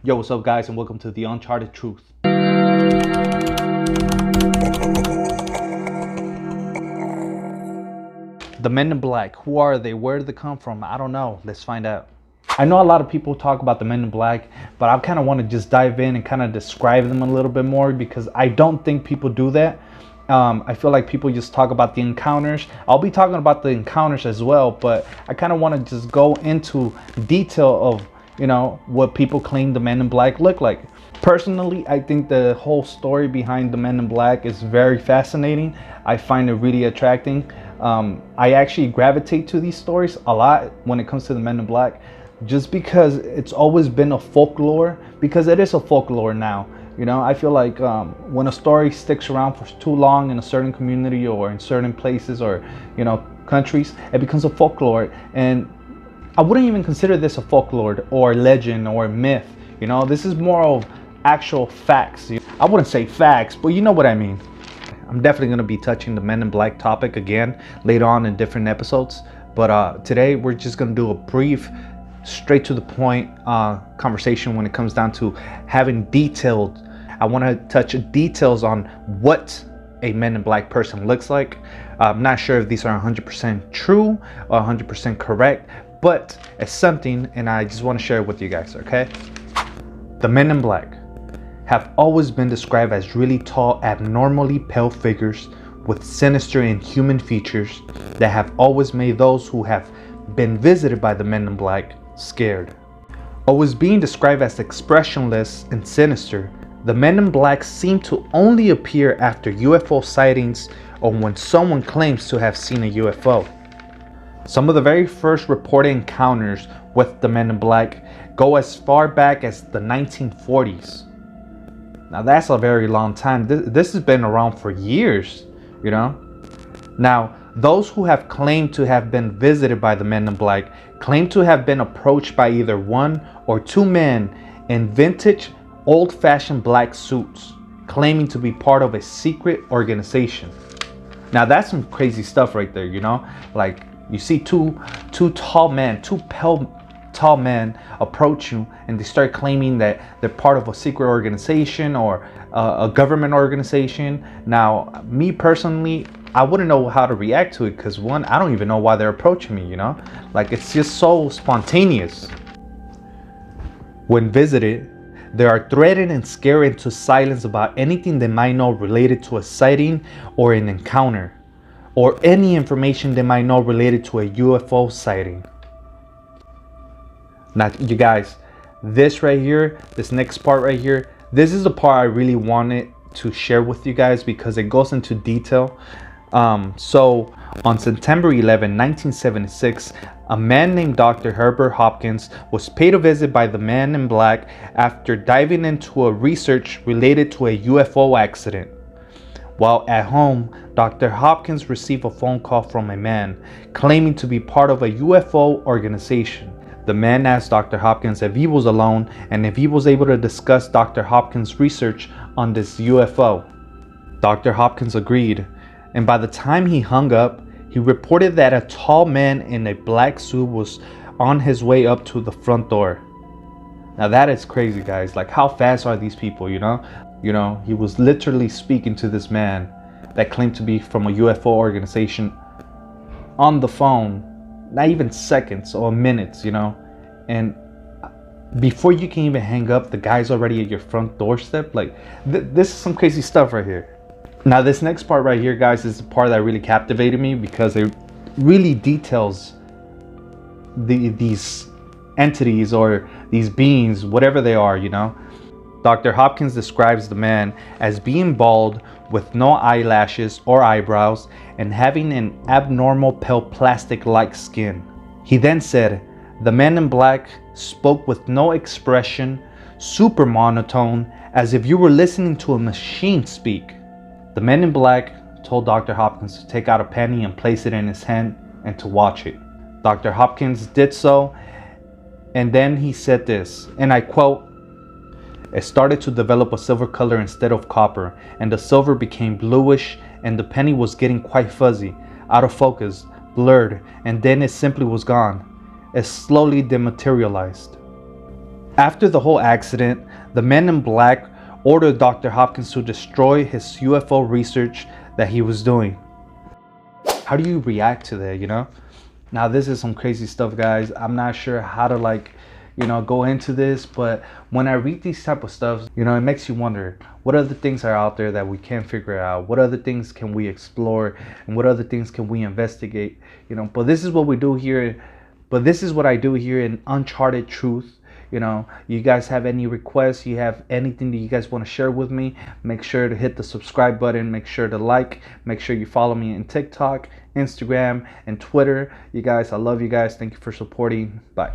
Yo, what's up, guys, and welcome to the Uncharted Truth. The Men in Black, who are they? Where did they come from? I don't know. Let's find out. I know a lot of people talk about the Men in Black, but I kind of want to just dive in and kind of describe them a little bit more because I don't think people do that. I feel like people just talk about the encounters. I'll be talking about the encounters as well, but I kind of want to just go into detail of what people claim the Men in Black look like. Personally, I think the whole story behind the Men in Black is very fascinating. I find it really attracting. I actually gravitate to these stories a lot when it comes to the Men in Black, just because it's always been a folklore, because it is a folklore now. I feel like when a story sticks around for too long in a certain community or in certain places or countries, it becomes a folklore. And I wouldn't even consider this a folklore or legend or myth. This is more of actual facts. I wouldn't say facts, but you know what I mean. I'm definitely going to be touching the Men in Black topic again later on in different episodes. But today we're just going to do a brief, straight to the point conversation when it comes down to having detailed. I want to touch details on what a Men in Black person looks like. I'm not sure if these are 100% true or 100% correct, but it's something, and I just want to share it with you guys, okay? The Men in Black have always been described as really tall, abnormally pale figures with sinister and human features that have always made those who have been visited by the Men in Black scared. Always being described as expressionless and sinister, the Men in Black seem to only appear after UFO sightings or when someone claims to have seen a UFO. Some of the very first reported encounters with the Men in Black go as far back as the 1940s. Now that's a very long time. This has been around for years, Now, those who have claimed to have been visited by the Men in Black claim to have been approached by either one or two men in vintage, old-fashioned black suits, claiming to be part of a secret organization. Now that's some crazy stuff right there, Like you see two tall men, two pale tall men approach you and they start claiming that they're part of a secret organization or a government organization. Now, me personally, I wouldn't know how to react to it because one, I don't even know why they're approaching me, Like it's just so spontaneous. When visited, they are threatened and scared into silence about anything they might know related to a sighting or an encounter, or any information they might know related to a UFO sighting. Now, you guys, this right here, this next part right here, this is the part I really wanted to share with you guys because it goes into detail. So on September 11, 1976, a man named Dr. Herbert Hopkins was paid a visit by the Men in Black after diving into a research related to a UFO accident. While at home, Dr. Hopkins received a phone call from a man claiming to be part of a UFO organization. The man asked Dr. Hopkins if he was alone and if he was able to discuss Dr. Hopkins' research on this UFO. Dr. Hopkins agreed, and by the time he hung up, he reported that a tall man in a black suit was on his way up to the front door. Now that is crazy, guys. Like, how fast are these people, He was literally speaking to this man that claimed to be from a UFO organization on the phone. Not even seconds or minutes, and before you can even hang up, the guy's already at your front doorstep. Like, this is some crazy stuff right here. Now, this next part right here, guys, is the part that really captivated me because it really details these entities or these beings, whatever they are, Dr. Hopkins describes the man as being bald with no eyelashes or eyebrows and having an abnormal pale plastic-like skin. He then said, the Men in Black spoke with no expression, super monotone, as if you were listening to a machine speak. The Men in Black told Dr. Hopkins to take out a penny and place it in his hand and to watch it. Dr. Hopkins did so, and then he said this, and I quote, "It started to develop a silver color instead of copper, and the silver became bluish, and the penny was getting quite fuzzy, out of focus, blurred, and then it simply was gone. It slowly dematerialized." After the whole accident, the men in black ordered Dr. Hopkins to destroy his UFO research that he was doing. How do you react to that, you know? Now, this is some crazy stuff, guys. I'm not sure how to go into this, but when I read these type of stuff, it makes you wonder, what other things are out there that we can't figure out? What other things can we explore? And what other things can we investigate? But this is what we do here. But this is what I do here in Uncharted Truth. You guys have any requests, you have anything that you guys want to share with me, make sure to hit the subscribe button, make sure to like, make sure you follow me on TikTok, Instagram, and Twitter. You guys, I love you guys. Thank you for supporting. Bye.